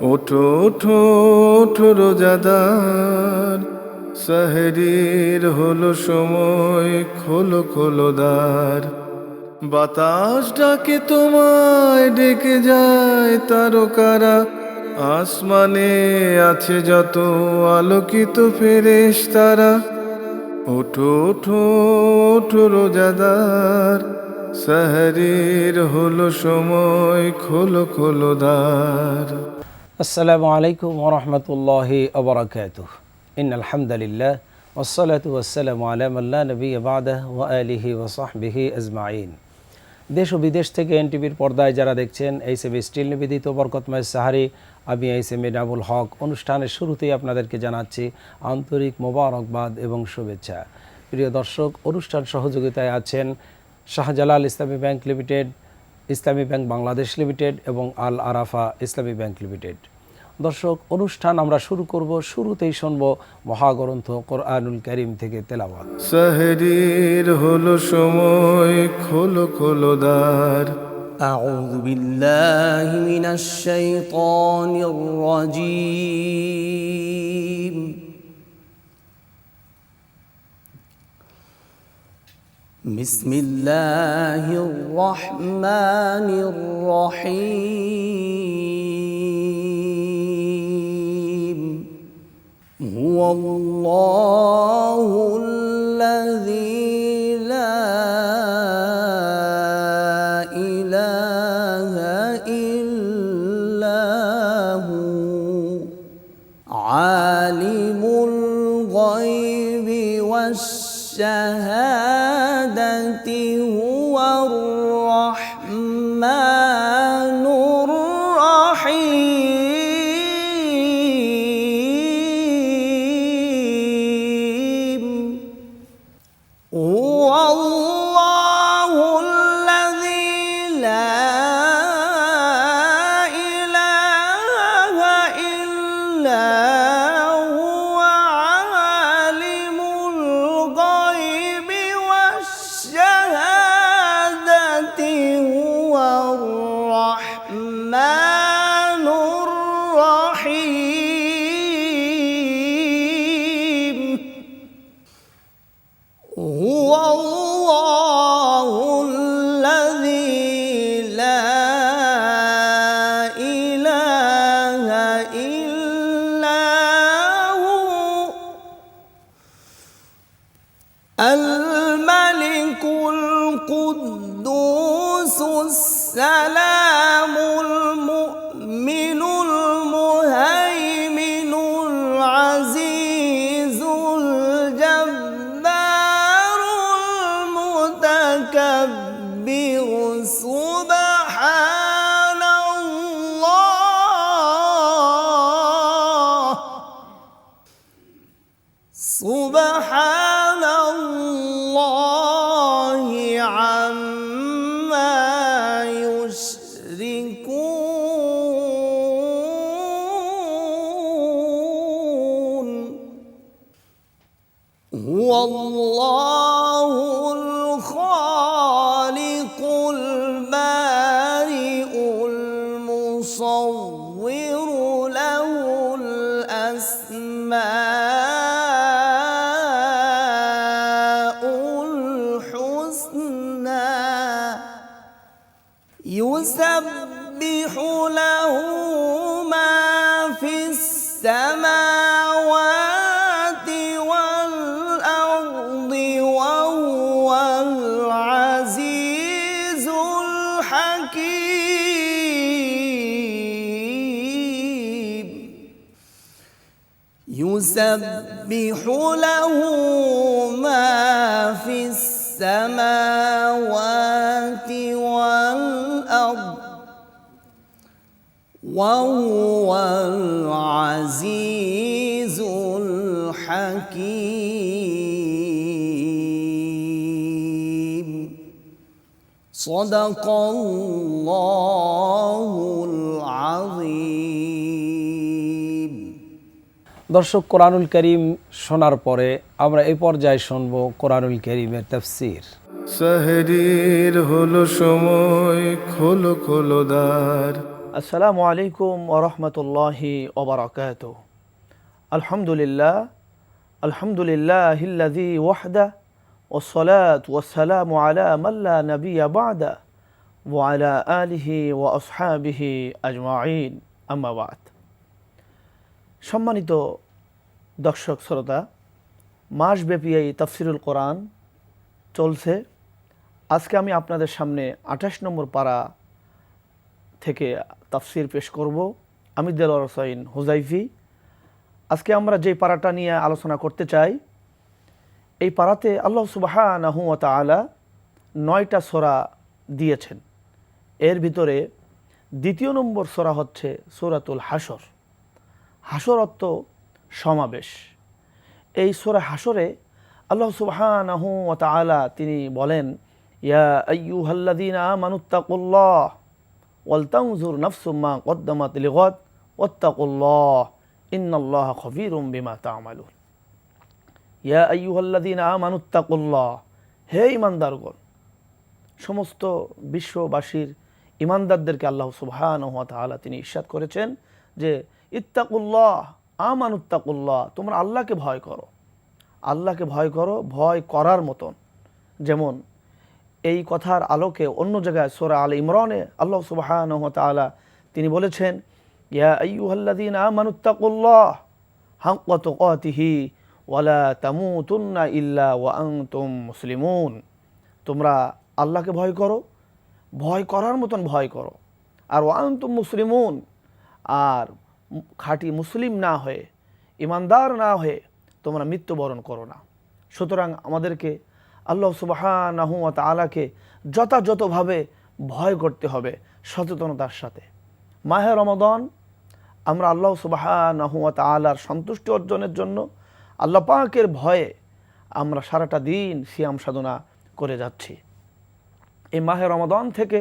ওঠো ওঠো ওঠো রোজাদার, সেহরির হলো সময়, খোলো খোলো দ্বার। বাতাস ডাকে তোমায়, ডেকে যায় তারকারা, আসমানে আছে যত আলোকিত ফেরেশতারা। ওঠো ওঠো ওঠো রোজাদার, সেহরির হলো সময়, খোলো খোলো দ্বার। আসসালামু আলাইকুম ওয়া রাহমাতুল্লাহি ওয়া বারাকাতুহু। ইন্নাল হামদালিল্লাহ ওয়াসসালাতু ওয়াসসালামু আলা মান লা নাবিয়্যা বা'দাহু ওয়া আলিহি ওয়া সাহবিহি আজমাইন। দেশ ও বিদেশ থেকে এনটিভির পর্দায় যারা দেখছেন এইচএমই স্টিল নিবেদিত বরকতময় সাহারি, আমি এইচএমই নাবুল হক, অনুষ্ঠানের শুরুতেই আপনাদেরকে জানাচ্ছি আন্তরিক মোবারকবাদ এবং শুভেচ্ছা। প্রিয় দর্শক, অনুষ্ঠান সহযোগিতায় আছেন শাহজালাল ইসলামী ব্যাংক লিমিটেড, ইসলামী ব্যাংক বাংলাদেশ লিমিটেড এবং আল আরাফা ইসলামী ব্যাংক লিমিটেড। দর্শক, অনুষ্ঠান আমরা শুরু করব, শুরুতেই শুনব মহাগ্রন্থ কোরআনুল কারীম থেকে তেলাওয়াত। সেহরির হলো সময়, খোলো খোলো দ্বার। আউযু বিল্লাহি মিনাশ শাইতানির রাজীম। বিসমিল্লাহির রহমানির রহিম। হুয়াল্লাহুল্লাযী লা ইলাহা ইল্লা হু আলিমুল গায়বি ওয়াশ শাহাদাতি হুয়ার রাহমানুর রাহিম। হুয়াল্লাহুল্লাযী লা ইলাহা ইল্লা হুয়া আলিমুল গায়বি ওয়াশ শাহাদাতি হুয়ার রাহমানুর রাহিম। هو الله الذي لا إله إلا هو الملك القدوس السلام المؤمن المهيمن العزيز الجبار المتكبر سبحان الله سبحان الله عما يشركون. هو الله الخالق البارئ المصور له الأسماء الحسنى يسبح له ما في السماوات والأرض وهو العزيز الحكيم. يسبح له ما في السماوات والأرض وهو العزيز الحكيم. صدق الله العظيم. দর্শক, কোরআনুল কারীম শোনার পরে আমরা এই পর্যায়ে শুনব কোরআনুল কারীমের তাফসীর। সেহরির হলো সময়, খোলো খোলো দ্বার। আসসালামু আলাইকুম ওয়া রাহমাতুল্লাহি ওয়া বারাকাতুহু। আলহামদুলিল্লাহিল্লাযী ওয়াহদা ওয়াসসালাতু ওয়াসসালামু আলা মান লা নাবিয়্যা বা'দা ওয়া আলা আলিহি ওয়া আসহাবিহি আজমাইন, আম্মা বা'দ। সম্মানিত দর্শক শ্রোতা, মাসব্যাপী এই তাফসিরুল কোরআন চলছে। আজকে আমি আপনাদের সামনে 28 নম্বর পারা থেকে তাফসির পেশ করব। আমি দেলোয়ার হোসাইন হুজাইফি। আজকে আমরা যে পারাটা নিয়ে আলোচনা করতে চাই, এই পারাতে আল্লাহ সুবহানাহু ওয়া তাআলা 9টা সূরা দিয়েছেন। এর ভিতরে দ্বিতীয় নম্বর সূরা হচ্ছে সূরাতুল হাসর। হাসর অর্থ সমাবেশ। এই সূরা হাসরে আল্লাহ সুবহানাহু ওয়া তাআলা তিনি বলেন, ইয়া আইয়ুহাল্লাযীনা আমানুত্তাকুল্লাহ ওয়ালতানজুর নাফসুম মা কদ্দামাত লিগাদ ওয়াত্তাকুল্লাহ ইন্নাল্লাহা খবীরুম বিমা তা'মালুন। ইয়া আইয়ুহাল্লাযীনা আমানুত্তাকুল্লাহ, হে ঈমানদারগণ। সমস্ত বিশ্ববাসীর ঈমানদারদেরকে আল্লাহ সুবহানাহু ওয়া তাআলা তিনি ইরশাদ করেছেন যে ইত্তাকুল্লাহ আমানুত্তাকুল্লাহ, তোমরা আল্লাহকে ভয় করো। আল্লাহকে ভয় করো, ভয় করার মতন। যেমন এই কথার আলোকে অন্য জায়গায় সূরা আল ইমরানে আল্লাহ সুবহানাহু ওয়া তাআলা তিনি বলেছেন, ইয়া আইয়ুহাল্লাযীনা আমানুত্তাকুল্লাহ হাক্কা তুকাতিহি ওয়া লা তামুতুন্না ইল্লা ওয়া আনতুম মুসলিমুন। তোমরা আল্লাহকে ভয় করো, ভয় করার মতন ভয় করো, আর ওয়া আনতুম মুসলিমুন, আর খাঁটি মুসলিম না হয়ে, ইমানদার না হয়ে তোমরা মৃত্যুবরণ করো না। সুতরাং আমাদেরকে আল্লাহ সুবহানাহু ওয়া তাআলাকে যথাযথভাবে ভয় করতে হবে সচেতনতার সাথে। মাহে রমাদান আমরা আল্লাহ সুবহানাহু ওয়া তাআলার সন্তুষ্টি অর্জনের জন্য আল্লাহ পাকের ভয়ে আমরা সারাটা দিন সিয়াম সাধনা করে যাচ্ছি। এই মাহে রমাদান থেকে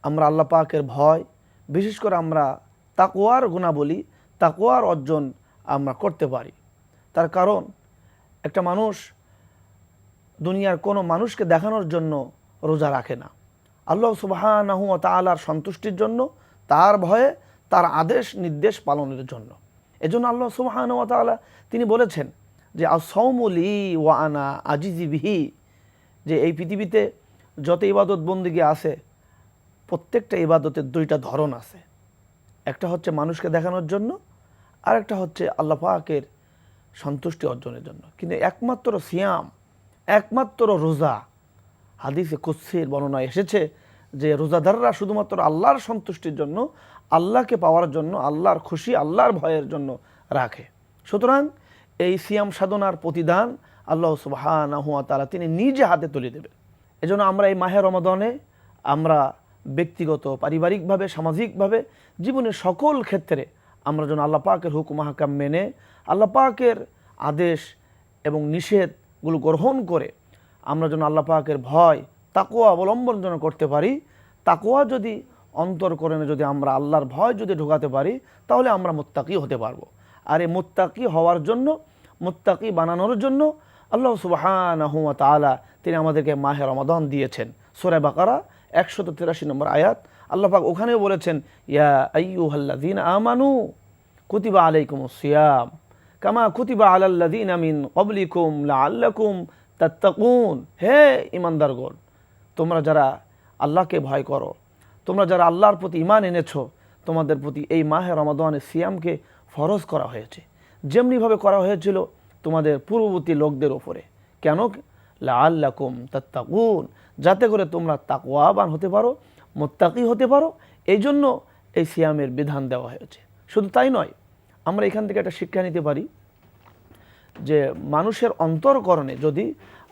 আমরা আল্লাহ পাকের ভয়, বিশেষ করে আমরা তাকওয়ার গুণাবলী, তাকওয়ার অর্জন আমরা করতে পারি। তার কারণ একটা মানুষ দুনিয়ার কোনো মানুষকে দেখানোর জন্য রোজা রাখে না, আল্লাহ সুবহানাহু ওয়া তাআলার সন্তুষ্টির জন্য, তার ভয়ে, তার আদেশ নির্দেশ পালনের জন্য। এজন্য আল্লাহ সুবহানাহু ওয়া তাআলা তিনি বলেছেন যে আস-সাওমু লি ওয়া আনা আজিজি বিহি, যে এই পৃথিবীতে যত ইবাদত বন্দেগী আছে প্রত্যেকটা ইবাদতের 2টা ধরন আছে। একটা হচ্ছে মানুষকে দেখানোর জন্য, আর একটা হচ্ছে আল্লাহ পাকের সন্তুষ্টি অর্জনের জন্য। কিন্তু একমাত্র সিয়াম, একমাত্র রোজা, হাদিসে কুদসির বর্ণনা এসেছে যে রোজাদাররা শুধুমাত্র আল্লাহর সন্তুষ্টির জন্য, আল্লাহকে পাওয়ার জন্য, আল্লাহর খুশি, আল্লাহর ভয়ের জন্য রাখে। সুতরাং এই সিয়াম সাধনার প্রতিদান আল্লাহ সুবহানাহু ওয়া তাআলা তিনি নিজে হাতে তুলে দেবেন। এজন্য আমরা এই মাহে রমাদানে আমরা ব্যক্তিগত, পারিবারিকভাবে, সামাজিকভাবে, জীবনের সকল ক্ষেত্রে আমরা যেন আল্লাহ পাকের হুকুম আহকাম মেনে, আল্লাহ পাকের আদেশ এবং নিষেধগুলো গ্রহণ করে আমরা যেন আল্লাহ পাকের ভয়, তাকওয়া অবলম্বন যেন করতে পারি। তাকওয়া যদি অন্তরকরণে যদি আমরা আল্লাহর ভয় যদি ঢোকাতে পারি, তাহলে আমরা মুত্তাকি হতে পারবো। আর এই মুত্তাকি হওয়ার জন্য, মুত্তাকি বানানোর জন্য আল্লাহ সুবহানাহু ওয়া তাআলা তিনি আমাদেরকে মাহে রমাদান দিয়েছেন। সূরা বাকারা 183 নম্বর আয়াত আল্লাহ পাক ওখানেও বলেছেন, ইয়া আইয়ুহাল্লাযীনা আমানু কুতিবা আলাইকুমুস সিয়াম কামা কুতিবা আলাল্লাযীনা মিন ক্বাবলিকুম লাআল্লাকুম তাত্তাকুন। হে ঈমানদারগণ, তোমরা যারা আল্লাহকে ভয় করো, তোমরা যারা আল্লাহর প্রতি ঈমান এনেছো, তোমাদের প্রতি এই মাহে রমাদানের সিয়ামকে ফরজ করা হয়েছে, যেমনিভাবে করা হয়েছিল তোমাদের পূর্ববর্তী লোকদের উপরে। কেন? লাআল্লাকুম তাত্তাকুন, যাতে করে তোমরা তাকওয়াবান হতে পারো, মুত্তাকি হতে পারো। এই জন্য এই সিয়ামের বিধান দেওয়া হয়েছে। শুধু তাই নয়, আমরা এখান থেকে একটা শিক্ষা নিতে পারি যে মানুষের অন্তরকরণে যদি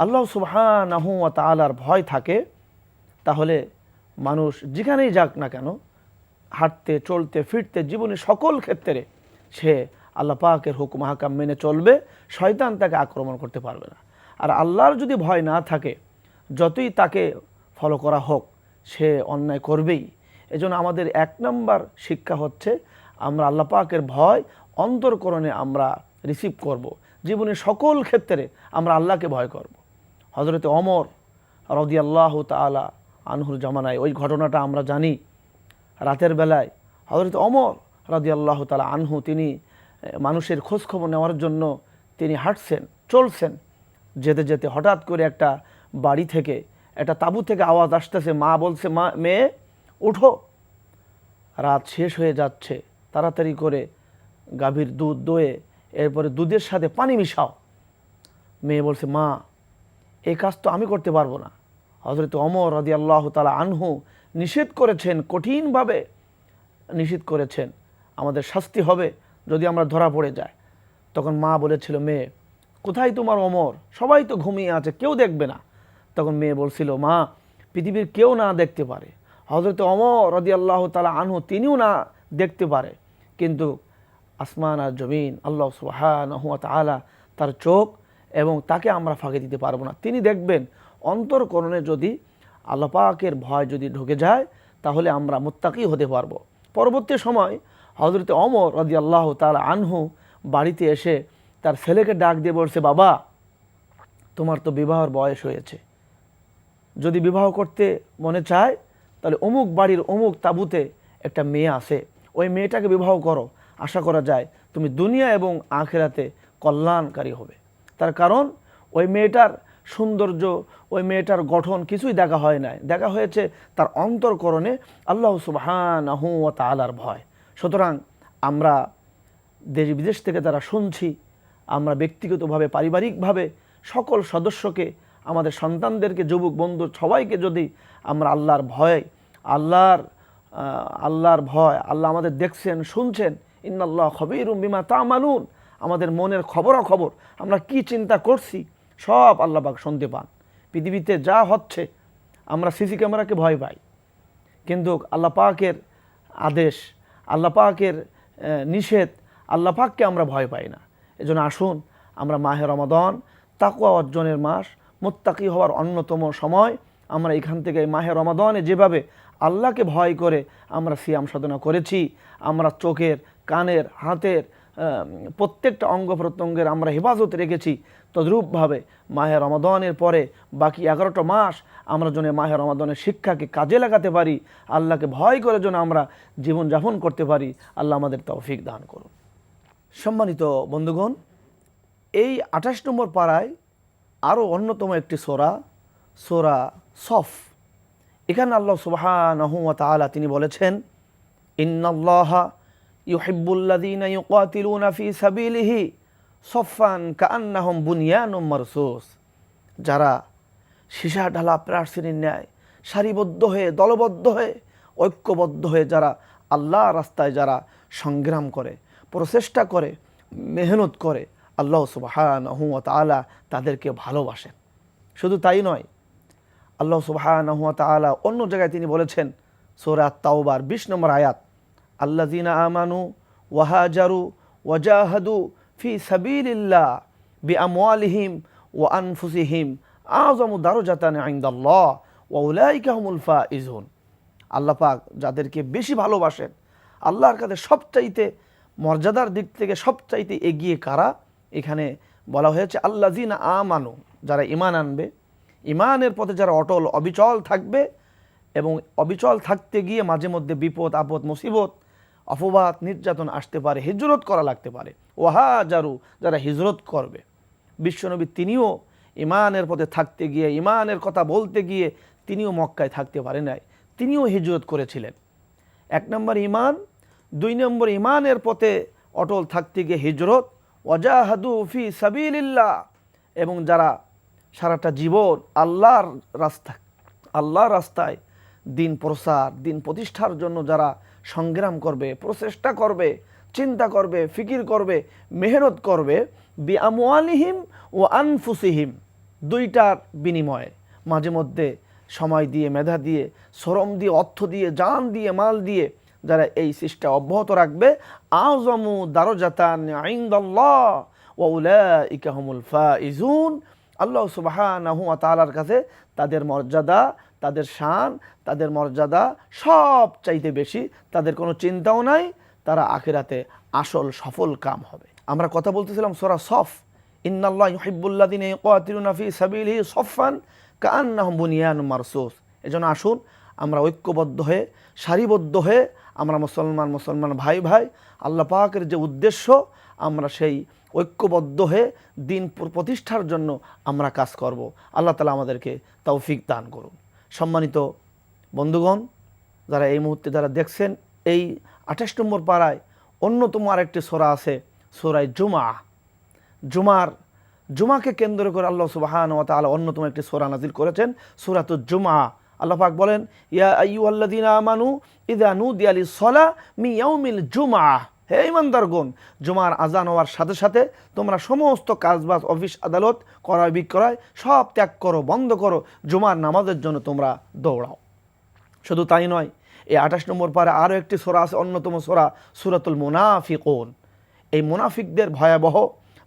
আল্লাহ সুবহানাহু ওয়া তাআলার ভয় থাকে, তাহলে মানুষ যেখানেই যাক না কেন, হাঁটতে, চলতে, ফিরতে, জীবনের সকল ক্ষেত্রে সে আল্লাহ পাকের হুকুম আহকাম মেনে চলবে, শয়তান তাকে আক্রমণ করতে পারবে না। আর আল্লাহর যদি ভয় না থাকে, যতই তাকে ফলো করা হোক, সে অন্যায় করবেই। এজন্য আমাদের 1 নম্বর শিক্ষা হচ্ছে আমরা আল্লাহ পাকের ভয় অন্তরকরণে আমরা রিসিভ করব। জীবনের সকল ক্ষেত্রে আমরা আল্লাহকে ভয় করব। হযরতে ওমর রাদিয়াল্লাহু তাআলা আনহুর জামানায় ওই ঘটনাটা আমরা জানি। রাতের বেলায় হযরত ওমর রাদিয়াল্লাহু তাআলা আনহু তিনি মানুষের খোঁজখবর নেওয়ার জন্য তিনি হাঁটছেন, চলছেন। যেতে যেতে হঠাৎ করে একটা বাড়ি থেকে, একটা তাঁবু থেকে আওয়াজ আসতেছে। মা বলছে, মা, মেয়ে উঠো, রাত শেষ হয়ে যাচ্ছে, তাড়াতাড়ি করে গাভীর দুধ দোয়ে এরপরে দুধের সাথে পানি মিশাও। মেয়ে বলছে, মা, এই কাজ তো আমি করতে পারবো না। হযরত ওমর রাদিয়াল্লাহু তাআলা আনহু নিষেধ করেছেন, কঠিনভাবে নিষেধ করেছেন, আমাদের শাস্তি হবে যদি আমরা ধরা পড়ে যাই। তখন মা বলেছিল, মেয়ে, কোথায় তোমার ওমর? সবাই তো ঘুমিয়ে আছে, কেউ দেখবে না। তখন মেয়ে বলছিল, মা, পৃথিবীর কেউ না দেখতে পারে, হযরত ওমর রাদিয়াল্লাহু তাআলা আনহু তিনিও না দেখতে পারে, কিন্তু আসমান আর জমিন, আল্লাহ সুবহানাহু ওয়া তাআলা তার চোখ, এবং তাকে আমরা ফাঁকি দিতে পারবো না। তিনি দেখবেন। অন্তরকরণে যদি আল্লাহ পাকের ভয় যদি ঢুকে যায়, তাহলে আমরা মুত্তাকি হতে পারবো। পরবর্তী সময় হযরত ওমর রাদিয়াল্লাহু তাআলা আনহু বাড়িতে এসে তার ছেলেকে ডাক দিয়ে বলছে, বাবা, তোমার তো বিবাহের বয়স হয়েছে, যদি বিবাহ করতে মনে চায় তাহলে অমুক বাড়ির অমুক তাঁবুতে একটা মেয়ে আছে, ওই মেয়েটাকে বিবাহ করো, আশা করা যায় তুমি দুনিয়া এবং আখিরাতে কল্যাণকারী হবে। তার কারণ ওই মেয়েটার সৌন্দর্য, ওই মেয়েটার গঠন কিছুই দেখা হয় নাই, দেখা হয়েছে তার অন্তরকরণে আল্লাহ সুবহানাহু ওয়া তাআলার ভয়। সুতরাং আমরা দেশ বিদেশ থেকে যারা শুনছি, আমরা ব্যক্তিগতভাবে, পারিবারিকভাবে সকল সদস্যকে, আমাদের সন্তানদেরকে, যুবক বন্ধু সবাইকে যদি আমরা আল্লাহর ভয়, আল্লাহর ভয়, আল্লাহ আমাদের দেখছেন, শুনছেন, ইন্নাল্লাহ খবীরুম বিমা তা'মালুন, আমাদের মনের খবরাখবর, আমরা কি চিন্তা করছি সব আল্লাহ পাক শুনতে পান। পৃথিবীতে যা হচ্ছে, আমরা সিসি ক্যামেরাকে ভয় পাই, কিন্তু আল্লাহ পাকের আদেশ, আল্লাহ পাকের নিষেধ, আল্লাহ পাককে আমরা ভয় পাই না। এজন্য আসুন আমরা মাহে রমাদান, তাকওয়া অর্জনের মাস, মুত্তাকি হওয়ার অন্যতম সময়, আমরা এখান থেকে মাহে রমাদানে যেভাবে আল্লাহকে ভয় করে আমরা সিয়াম সাধনা করেছি, আমরা চোখের, কানের, হাতের প্রত্যেকটা অঙ্গ প্রত্যঙ্গের আমরা হেফাজত রেখেছি, তদ্রূপভাবে মাহে রমাদানের পরে বাকি 11টা মাস আমরা যেন মাহে রমাদানের শিক্ষাকে কাজে লাগাতে পারি, আল্লাহকে ভয় করে যেন আমরা জীবনযাপন করতে পারি। আল্লাহ আমাদের তৌফিক দান করুন। সম্মানিত বন্ধুগণ, এই 28 নম্বর পারায় আরও অন্যতম একটি সূরা সফ। এখানে আল্লাহ সুবহানাহু ওয়া তাআলা তিনি বলেছেন, ইন্নাল্লাহা ইউহিব্বুল্লাযীনা ইউকাতিলুনা ফী সাবিলিহি সফফান কাআন্নাহুম বুনয়ানুম মারসুস। যারা সীসা ঢালা প্রার্থীর ন্যায় সারিবদ্ধ হয়ে, দলবদ্ধ হয়ে, ঐক্যবদ্ধ হয়ে যারা আল্লাহ রাস্তায় যারা সংগ্রাম করে, প্রচেষ্টা করে, মেহনত করে, আল্লাহ সুবহানাহু ওয়া তাআলা তাদেরকে ভালোবাসেন। শুধু তাই নয়, আল্লাহ সুবহানাহু ওয়া তাআলা অন্য জায়গায় তিনি বলেছেন, সূরা তাওবার 20 নম্বর আয়াত, আল্লাযীনা আমানু ওয়া হাজারু ওয়া জাহাদু ফি সাবিলিল্লাহ বিআমওয়ালিহিম ওয়া আনফুসিহিম আযমু দারাজাতান ইনদাল্লাহ ওয়া উলাইকা হুমুল ফাইজুন। আল্লাহ পাক যাদেরকে বেশি ভালোবাসেন, আল্লাহর কাছে সবচাইতে মর্যাদার দিক থেকে সবচাইতে এগিয়ে কারা? এখানে বলা হয়েছে আল্লাযীনা আমানু, যারা ঈমান আনবে, ঈমানের পথে যারা অটল অবিচল থাকবে, এবং অবিচল থাকতে গিয়ে মাঝে মধ্যে বিপদ আপদ মুসিবত অপবাদ নির্যাতন আসতে পারে, হিজরত করা লাগতে পারে। ওয়াহাজারু, যারা হিজরত করবে। বিশ্বনবী তিনিও ঈমানের পথে থাকতে গিয়ে, ঈমানের কথা বলতে গিয়ে তিনিও মক্কায় থাকতে পারে নাই, তিনিও হিজরত করেছিলেন। 1 নম্বর ঈমান, 2 নম্বর ঈমানের পথে অটল থাকতে গিয়ে হিজরত, ওয়াজাহাদু ফি সাবিলিল্লাহ, এবং যারা সারাটা জীবন আল্লাহর রাস্তায় দিন প্রসার, দিন প্রতিষ্ঠার জন্য যারা সংগ্রাম করবে, প্রচেষ্টা করবে, চিন্তা করবে, ফিকির করবে, মেহনত করবে, বিআমওয়ালিহিম ওয়া আনফুসিহিম, দুইটার বিনিময়ে মাঝে মধ্যে সময় দিয়ে, মেধা দিয়ে, শ্রম দিয়ে, অর্থ দিয়ে, জান দিয়ে, মাল দিয়ে যারা এই চেষ্টা অব্যাহত রাখবে, আযমু দারাজাতান ইনদাল্লাহ ওয়া উলাইকা হুমুল ফাইজুন। আল্লাহ সুবহানাহু ওয়া তাআলার কাছে তাদের মর্যাদা, তাদের শান, তাদের মর্যাদা সব চাইতে বেশি, তাদের কোনো চিন্তাও নাই, তারা আখিরাতে আসল সফল কাম হবে। আমরা কথা বলতেছিলাম সূরা সফ, ইন্নাল্লাহ ইউহিব্বুল্লাযীনা ইউকাতিলুনা ফী সাবিলিহি সফফান কাআন্নাহুম বুনয়ানুম মারসুস। এজন্য আসুন আমরা ঐক্যবদ্ধ হয়ে, সারিবদ্ধ হয়ে আমরা মুসলমান ভাই ভাই আল্লাহ পাকের যে উদ্দেশ্য, আমরা সেই ঐক্যবদ্ধ হয়ে দিন প্রতিষ্ঠার জন্য আমরা কাজ করব। আল্লাহ তাআলা আমাদেরকে তৌফিক দান করুন। সম্মানিত বন্ধুগণ, যারা এই মুহূর্তে যারা দেখছেন, এই 28 নম্বর পাড়ায় অন্যতম আরেকটি সূরা আছে, সূরায়ে জুমাকে কেন্দ্র করে আল্লাহ সুবহানাহু ওয়া তাআলা অন্যতম একটি সূরা নাজিল করেছেন, সূরাতুল জুমআ। আল্লাহ পাক বলেন, ইয়া আইয়ুহাল্লাযীনা আমানু ইযা নুদিয়া লিস-সালাহ মিন ইয়াউমিল জুমআ, হে ঈমানদারগণ, জুমার আজান হওয়ার সাথে সাথে তোমরা সমস্ত কাজবাজ, অফিস আদালত, ক্রয় বিক্রয় সব ত্যাগ করো, বন্ধ করো, জুমার নামাজের জন্য তোমরা দৌড়াও। শুধু তাই নয়, এই 28 নম্বর পারে আরও একটি সূরা আছে, অন্যতম সূরা, সূরাতুল মুনাফিকুন। এই মুনাফিকদের ভয়াবহ,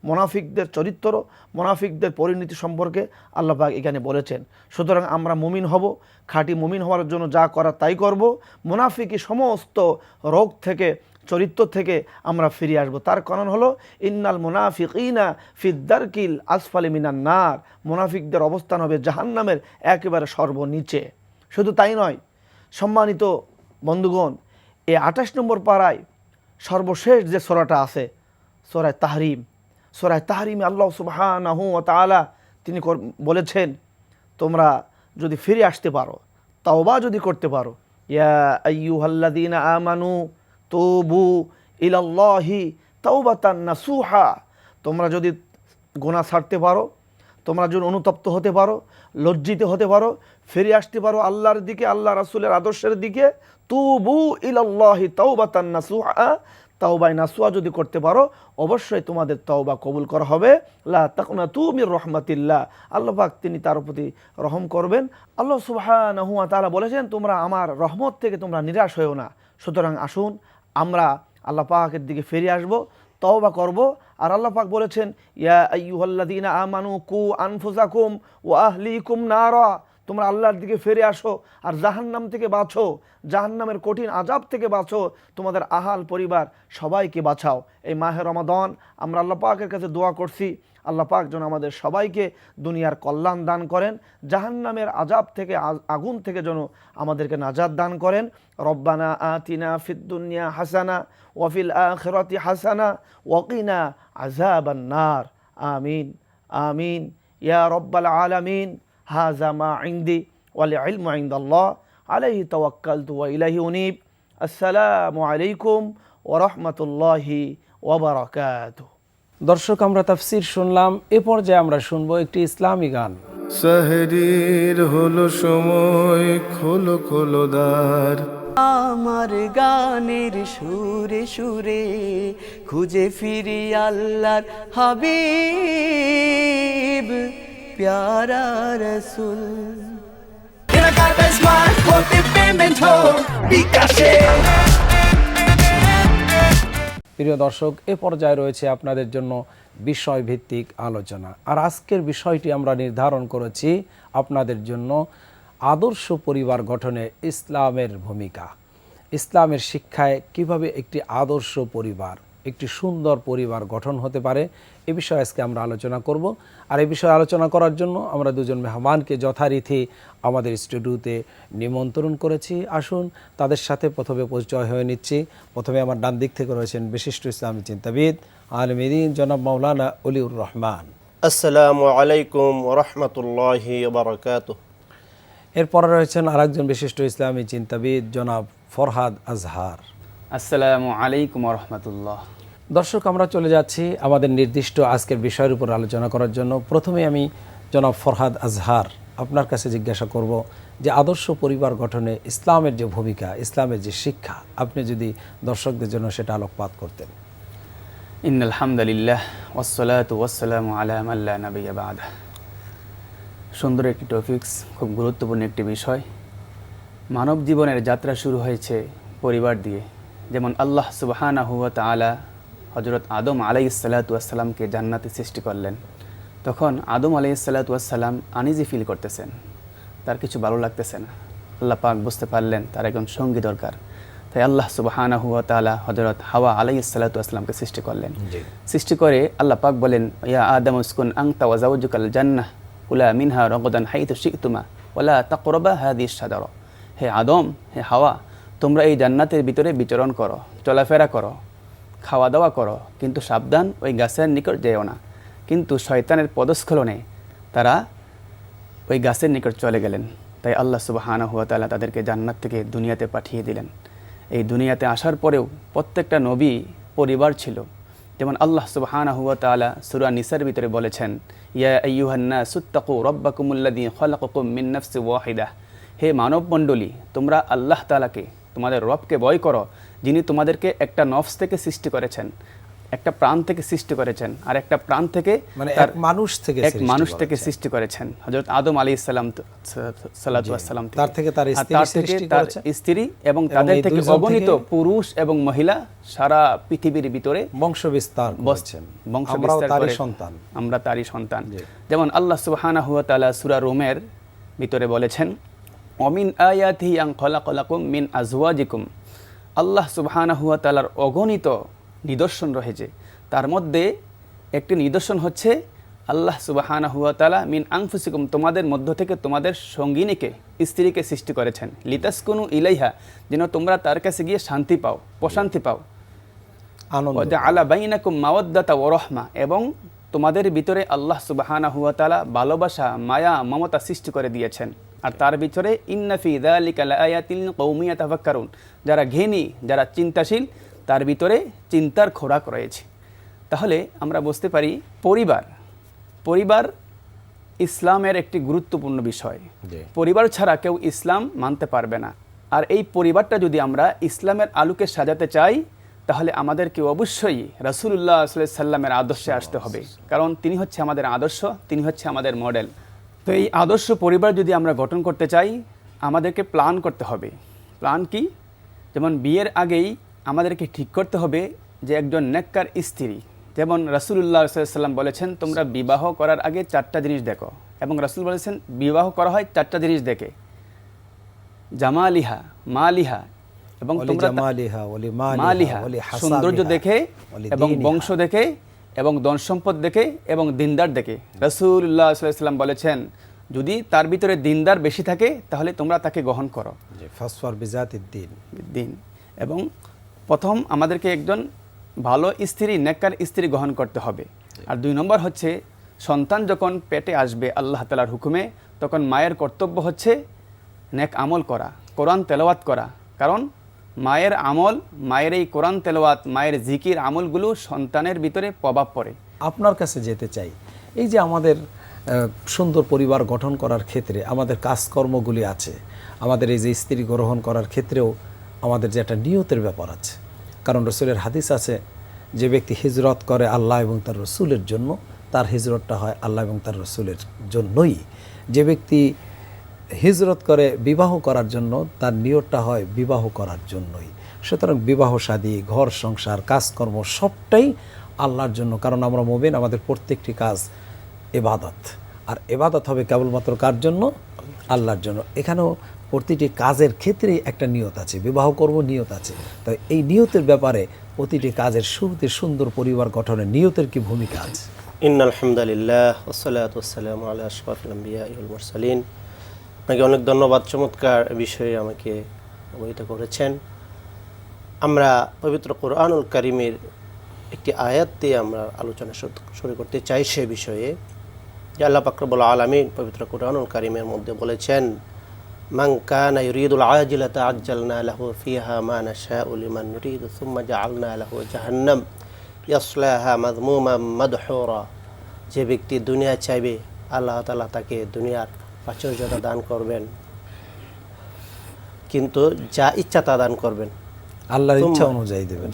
মুনাফিকদের চরিত্র, মুনাফিকদের পরিণতি সম্পর্কে আল্লাহ পাক এখানে বলেছেন। সুতরাং আমরা মুমিন হব, খাঁটি মুমিন হওয়ার জন্য যা করার তাই করব। মুনাফিকি সমস্ত রোগ থেকে, চরিত্র থেকে আমরা ফিরে আসব। তার কারণ হলো, ইন্নাল মুনাফিকিনা ফিদ-দারকিল আসফালি মিনান নার, মুনাফিকদের অবস্থান হবে জাহান্নামের একেবারে সর্বনিচে। শুধু তাই নয়, সম্মানিত বন্ধুগণ, এই 28 নম্বর পাড়ায় সর্বশেষ যে সূরাটা আছে, সূরা তাহরিমে আল্লাহ সুবহানাহু ওয়া তাআলা তিনি বলেছেন, তোমরা যদি ফিরে আসতে পারো, তাওবা যদি করতে পারো, ইয়া আইয়ুহাল্লাযীনা আমানু তুবু ইলাল্লাহি তাওবাতান নাসুহা, তোমরা যদি গুনাহ ছাড়তে পারো, তোমরা যদি অনুতপ্ত হতে পারো, লজ্জিত হতে পারো, ফিরে আসতে পারো আল্লাহর দিকে, আল্লাহ রাসূলের আদর্শের দিকে, তুবু ইলাল্লাহি তাওবাতান নাসুহা, তাওবায়ে নাসুহা যদি করতে পারো, অবশ্যই তোমাদের তাওবা কবুল করা হবে। লা তাকনাতু মির রাহমাতিল্লাহ, আল্লাহ পাক তিনি তার প্রতি রহম করবেন। আল্লাহ সুবহানাহু ওয়া তাআলা বলেছেন, তোমরা আমার রহমত থেকে তোমরা নিরাশ হয়েও না। সুতরাং আসুন আমরা আল্লাহ পাকের দিকে ফিরে আসব, তওবা করব। আর আল্লাহ পাক বলেছেন, ইয়া আইয়ুহাল্লাযীনা আমানু কু আনফুসাকুম ওয়া আহলিকুম নারা, তোমরা আল্লাহর দিকে ফিরে আসো আর জাহান্নাম থেকে বাঁচো, জাহান্নামের কঠিন আযাব থেকে বাঁচো, তোমাদের আহাল পরিবার সবাইকে বাঁচাও। এই মাহে রমাদান আমরা আল্লাহ পাকের কাছে দোয়া করছি, আল্লাহ পাক যেন আমাদের সবাইকে দুনিয়ার কল্যাণ দান করেন, জাহান্নামের আযাব থেকে, আগুন থেকে যেন আমাদেরকে নাজাত দান করেন। রব্বানা আতিনা ফিদ দুনিয়া হাসানা ওয়া ফিল আখিরাতি হাসানা ওয়া কিনা আযাবান নার। আমিন আমিন ইয়া রব্বাল আলামিন। হাযা মা ইনদি ওয়াল ইলমু ইনদাল্লাহ আলাইহি তাওয়াক্কালতু ওয়া ইলাইহি উনীব। আসসালামু আলাইকুম ওয়া রাহমাতুল্লাহি ওয়া বারাকাতুহু। দর্শক, আমরা তাফসীর শুনলাম, এ পর্যায়ে আমরা শুনবো একটি ইসলামী গান। সাহরির হলো সময়, খোলো খোলো দ্বার, আমার গানের সুরে সুরে খুঁজে ফিরি আল্লাহর হাবিব প্যারা রসুল। কেনাকাটা স্মার্ট হতে পেমেন্ট হোক বিকাশে। প্রিয় দর্শক, এ পর্যায়ে রয়েছে আপনাদের জন্য বিষয়ভিত্তিক আলোচনা। আর আজকের বিষয়টি আমরা নির্ধারণ করেছি আপনাদের জন্য আদর্শ পরিবার গঠনে ইসলামের ভূমিকা, ইসলামের শিক্ষায় কিভাবে একটি আদর্শ পরিবার, একটি সুন্দর পরিবার গঠন হতে পারে, এ বিষয়ে আজকে আমরা আলোচনা করব। আর এই বিষয়ে আলোচনা করার জন্য আমরা দুজন মেহমানকে যথারীতি আমাদের স্টুডিওতে নিমন্ত্রণ করেছি। আসুন তাদের সাথে প্রথমে পরিচয় হয়ে নিচ্ছি। প্রথমে আমার ডান দিক থেকে রয়েছেন বিশিষ্ট ইসলামী চিন্তাবিদ, আলেম দ্বীন জনাব মাওলানা অলিউর রহমান। আসসালামু আলাইকুম ওয়া রাহমাতুল্লাহি ওয়া বারাকাতুহু। এরপরে রয়েছেন আরেকজন বিশিষ্ট ইসলামী চিন্তাবিদ, জনাব ফরহাদ আজহার। আসসালামু আলাইকুম ওয়া রাহমাতুল্লাহ। দর্শক, আমরা চলে যাচ্ছি আমাদের নির্দিষ্ট আজকের বিষয়ের উপর আলোচনা করার জন্য। প্রথমে আমি জনাব ফরহাদ আজহার আপনার কাছে জিজ্ঞাসা করব যে আদর্শ পরিবার গঠনে ইসলামের যে ভূমিকা, ইসলামের যে শিক্ষা, আপনি যদি দর্শকদের জন্য সেটা আলোকপাত করতেন। ইন্নাল হামদুলিল্লাহ ওয়াসসালাতু ওয়াসসালামু আলা মান লা নাবিয়্যা বা'দা। সুন্দর একটি টপিকস, খুব গুরুত্বপূর্ণ একটি বিষয়। মানব জীবনের যাত্রা শুরু হয়েছে পরিবার দিয়ে। যেমন আল্লাহ সুবহানাহু ওয়া তাআলা হযরত আদম আলাইহিস সালাতু ওয়াস সালামকে জান্নাতে সৃষ্টি করলেন। তখন আদম আলাইহিস সালাতু ওয়াস সালাম আনইজি ফিল করতেছেন, তার কিছু ভালো লাগতেছে না। আল্লাহ পাক বুঝতে পারলেন তার একজন সঙ্গী দরকার, তাই আল্লাহ সুবহানাহু ওয়া তাআলা হযরত হাওয়া আলাইহিস সালাতু ওয়াস সালামকে সৃষ্টি করলেন। সৃষ্টি করে আল্লাহ পাক বলেন, ইয়া আদম উসকুন আনতা ওয়া যাওজুকাল জান্নাহ কুলা মিনহা রাগাদান হাইতু শি'তুমা ওয়া লা তাকরাবা হাযিহিশ শাজারা। হে আদম, হে হাওয়া, তোমরা এই জান্নাতের ভিতরে বিচরণ করো, চলাফেরা করো, খাওয়া দাওয়া করো, কিন্তু সাবধান ওই গাছের নিকট যেও না। কিন্তু শয়তানের পদস্খলনে তারা ওই গাছের নিকট চলে গেলেন। তাই আল্লাহ সুবহানাহু ওয়া তাআলা তাদেরকে জান্নাত থেকে দুনিয়াতে পাঠিয়ে দিলেন। এই দুনিয়াতে আসার পরেও প্রত্যেকটা নবী পরিবার ছিল। যেমন আল্লাহ সুবহানাহু ওয়া তাআলা সূরা নিসার ভিতরে বলেছেন, ইয়া আইয়ুহান নাসুত্তাকু রাব্বাকুমুল্লাযী খালাকাকুম মিন নাফসিন ওয়াহিদাহ, হে মানব মণ্ডলী, তোমরা আল্লাহ তাআলাকে, তোমাদের রবকে ভয় করো, যিনি তোমাদেরকে একটা নফস থেকে সৃষ্টি করেছেন, একটা প্রাণ থেকে সৃষ্টি করেছেন, আর একটা প্রাণ থেকে মানে তার এক মানুষ থেকে এক মানুষ থেকে সৃষ্টি করেছেন, হযরত আদম আলাইহিস সালাম সালাতু ওয়াস সালাম তার থেকে তার আর স্ত্রী তার থেকে সৃষ্টি তার করেছেন। স্ত্রী এবং তাদের এই থেকে দুইজন অগণিত থেকে পুরুষ এবং মহিলা সারা পৃথিবীর ভিতরে বংশ বিস্তার করেছেন। বংশ আমরাও বিস্তার তারই করে সন্তান। আমরা তারই সন্তান। জি। যেমন আল্লাহ সুবহানাহু ওয়া তাআলা সূরা রুমের ভিতরে বলেছেন, অমিন আয়াতিহি আন খালাকালাকুম মিন আজওয়াজিকুম, আল্লাহ সুবহানাহু ওয়া তাআলার অগণিত নিদর্শন রয়েছে। তার মধ্যে একটি নিদর্শন হচ্ছে আল্লাহ সুবহানাহু ওয়া তাআলা মিন আনফুসিকুম, তোমাদের মধ্য থেকে তোমাদের সঙ্গিনীকে, স্ত্রীকে সৃষ্টি করেছেন, লিতাসকুনু ইলাইহা, যেন তোমরা তার কাছে গিয়ে শান্তি পাও, প্রশান্তি পাও, আনন্দ ওয়া জাআলা বাইনাকুম মাওয়াদ্দাতা ওয়া রাহমা, এবং তোমাদের ভিতরে আল্লাহ সুবহানাহু ওয়া তাআলা ভালোবাসা, মায়া, মমতা সৃষ্টি করে দিয়েছেন। আর তার ভিতরে ইন্না ফি যালিকা লাআয়াতিন লিকাউমিন ইয়াতাফাক্কারুন, যারা জ্ঞানী, যারা চিন্তাশীল, তার ভিতরে চিন্তার খোরাক রয়েছে। তাহলে আমরা বুঝতে পারি পরিবার ইসলামের একটি গুরুত্বপূর্ণ বিষয়। জি। পরিবার ছাড়া কেউ ইসলাম মানতে পারবে না। আর এই পরিবারটা যদি আমরা ইসলামের আলোকে সাজাতে চাই, তাহলে আমাদেরকে অবশ্যই রাসূলুল্লাহ সাল্লাল্লাহু আলাইহি সাল্লামের আদর্শে আসতে হবে, কারণ তিনি হচ্ছে আমাদের আদর্শ, তিনি হচ্ছে আমাদের মডেল। তো এই আদর্শ পরিবার যদি আমরা গঠন করতে চাই, আমাদেরকে প্ল্যান করতে হবে। প্ল্যান কি? যেমন বিয়ের আগেই আমাদেরকে ঠিক করতে হবে যে একজন নেককার স্ত্রী, যেমন রাসূলুল্লাহ সাল্লাল্লাহু আলাইহি সাল্লাম বলেছেন, তোমরা বিবাহ করার আগে 4টা জিনিস দেখো, এবং রাসূল বলেছেন বিবাহ করা হয় 4টা জিনিস দেখে, জামালিহা, মালিহা, এবং তোমরা জামালিহা ওয়ালি মালিহা, ওয়ালি হাসাবিহা, সৌন্দর্য দেখে ওয়ালি এবং দীনিহা। বংশ দেখে এবং ধন সম্পদ দেখে এবং দিনদার দেখে। রাসূলুল্লাহ সাল্লাল্লাহু আলাইহি সাল্লাম বলেছেন, যদি তার ভিতরে দিনদার বেশি থাকে তাহলে তোমরা তাকে গ্রহণ করো। জি, ফাসফার বিজাতিদ দ্বীন। দিন। এবং প্রথম আমাদেরকে একজন ভালো স্ত্রী, নেককার স্ত্রী গ্রহণ করতে হবে। আর 2 নম্বর হচ্ছে, সন্তান যখন পেটে আসবে আল্লাহ তাআলার হুকুমে, তখন মায়ের কর্তব্য হচ্ছে নেক আমল করা, কোরআন তেলাওয়াত করা। কারণ মায়ের আমল, মায়ের এই কোরআন তেলাওয়াত, মায়ের জিকির আমলগুলো সন্তানের ভিতরে প্রভাব পড়ে। আপনার কাছে যেতে চাই, এই যে আমাদের সুন্দর পরিবার গঠন করার ক্ষেত্রে আমাদের কাজকর্মগুলি আছে, আমাদের এই যে স্ত্রী গ্রহণ করার ক্ষেত্রেও আমাদের যে একটা নিয়তের ব্যাপার আছে। কারণ রসুলের হাদিস আছে, যে ব্যক্তি হিজরত করে আল্লাহ এবং তার রসুলের জন্য, তার হিজরতটা হয় আল্লাহ এবং তার রসুলের জন্যই। যে ব্যক্তি হিজরত করে বিবাহ করার জন্য, তার নিয়তটা হয় বিবাহ করার জন্যই। সুতরাং বিবাহ শাদী, ঘর সংসার, কাজকর্ম সবটাই আল্লাহর জন্য। কারণ আমরা মুমিন, আমাদের প্রত্যেকটি কাজ ইবাদত, আর ইবাদত হবে কেবলমাত্র কার জন্য? আল্লাহর জন্য। এখানেও প্রতিটি কাজের ক্ষেত্রে একটা নিয়ত আছে, বিবাহ করব নিয়ত আছে। তাই এই নিয়তের ব্যাপারে প্রতিটি কাজের শুরুতে সুন্দর পরিবার গঠনে নিয়তের কি ভূমিকা আছে? ইন্নাল হামদুলিল্লাহ ওয়াসসালাতু ওয়াসসালামু আলা আশরাফিল আমবিয়া ওয়াল মুরসালিন। আপনাকে অনেক ধন্যবাদ, চমৎকার বিষয়ে আমাকে অবহিত করেছেন। আমরা পবিত্র কোরআনুল কারীমের একটি আয়াত দিয়ে আমরা আলোচনা শুরু করতে চাই সে বিষয়ে, যে আল্লাহ পাক রব্বুল আলামিন পবিত্র কোরআনুল কারীমের মধ্যে বলেছেন, মান কানা ইউরিদুল আজিলাতা আজ্জালনা লাহু ফিহা মা নাশাউ লিমান নুরিদু সুম্মা জাআলনা লাহু জাহান্নাম ইয়াসলাহা মাযমুমান মাদহুরা। যে ব্যক্তি দুনিয়া চাইবে, আল্লাহ তাআলা তাকে দুনিয়ার প্রাচুর্যতা দান করবেন, কিন্তু যা ইচ্ছা তা দান করবেন, আল্লাহর ইচ্ছা অনুযায়ী দেবেন।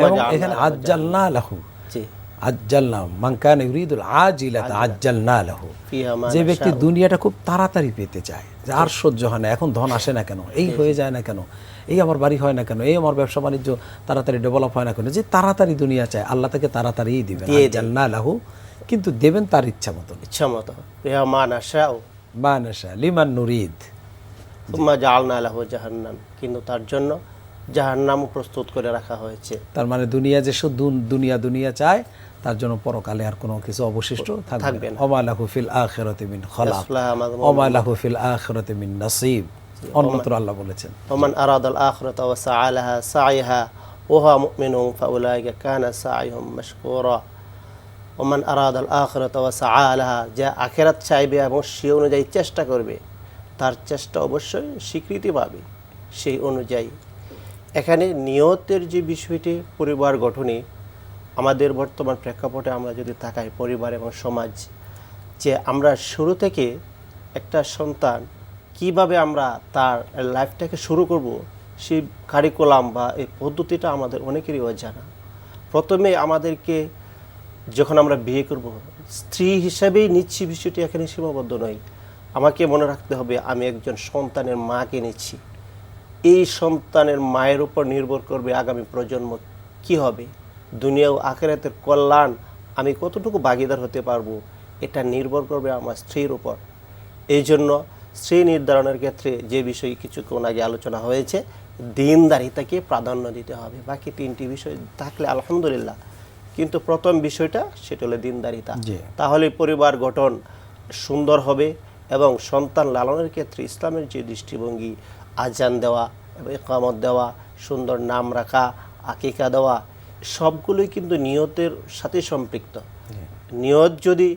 এবং এখানে আজ্জালনা লাহু, জি, আজ্জালনা, মান কানা ইউরিদুল আজিলাতা আজ্জালনা লাহু। যে ব্যক্তি দুনিয়াটা খুব তাড়াতাড়ি পেতে চায়, যে আর সহ্য হয় না, এখন ধন আসে না কেন, এই হয়ে যায় না কেন, এই আমার বাড়ি হয় না কেন, এই আমার ব্যবসা বাণিজ্য তাড়াতাড়ি ডেভেলপ হয় না কেন, যে তাড়াতাড়ি দুনিয়া চায়, আল্লাহ তাকে তাড়াতাড়িই দিবেন, আজ্জালনা লাহু, কিন্তু দেবেন তার ইচ্ছা মতন। ইচ্ছা মতো, ফিহা মা নাশাউ মা নাশা লিমান নুরিদ, সুম্মা জাআলনা লাহু জাহান্নাম, কিন্তু তার জন্য জাহান্নাম প্রস্তুত করে রাখা হয়েছে। তার মানে দুনিয়া যে শুধু দুনিয়া চায়, তার জন্য পরকালে আর কোনো কিছু অবশিষ্ট থাকবে না। ওমা লাহু ফিল আখিরাতি মিন খালাক, ওমা লাহু ফিল আখিরাতি মিন নসিব। অন্যত্র আল্লাহ বলেছেন। ওমান আরাদাল আখিরাতা ওয়া সাআলাহা সাইহা ওয়া হুয়া মুমিনুন ফাউলাইকা কানা সাইহুম মাশকুরা। ওমান আরাদাল আখিরাতা ওয়া সাআলাহা, যে আখিরাত চাইবে এবং সেই অনুযায়ী চেষ্টা করবে, তার চেষ্টা অবশ্যই স্বীকৃতি পাবে সেই অনুযায়ী। এখানে নিয়তের যে বিষয়টি পরিবার গঠনে আমাদের বর্তমান প্রেক্ষাপটে আমরা যদি তাকাই, পরিবার এবং সমাজ, যে আমরা শুরু থেকে একটা সন্তান কিভাবে আমরা তার লাইফটাকে শুরু করব, সেই কারিকুলাম বা এই পদ্ধতিটা আমাদের অনেকেরই অজানা। প্রথমে আমাদেরকে যখন আমরা বিয়ে করব, স্ত্রী হিসাবেই নিচ্ছি বিষয়টি এখানে সীমাবদ্ধ নয়। আমাকে মনে রাখতে হবে আমি একজন সন্তানের মাকে নিচ্ছি। এই সন্তানের মায়ের উপর নির্ভর করবে আগামী প্রজন্ম কি হবে, দুনিয়া ও আখিরাতের কল্যাণ আমি কতটুকু ভাগীদার হতে পারবো, এটা নির্ভর করবে আমার স্ত্রীর উপর। এই জন্য স্ত্রী নির্ধারণের ক্ষেত্রে যে বিষয় কিছুক্ষণ আগে আলোচনা হয়েছে, দিনদারিতাকে প্রাধান্য দিতে হবে। বাকি তিনটি বিষয় থাকলে আলহামদুলিল্লাহ, কিন্তু প্রথম বিষয়টা সেটা হলো দিনদারিতা। তাহলে পরিবার গঠন সুন্দর হবে এবং সন্তান লালনের ক্ষেত্রে ইসলামের যে দৃষ্টিভঙ্গি, আজান দেওয়া এবং ইকামত দেওয়া, সুন্দর নাম রাখা, আকিকা দেওয়া, সবগুলোই কিন্তু নিয়তের সাথে সম্পৃক্ত। নিয়ত যদি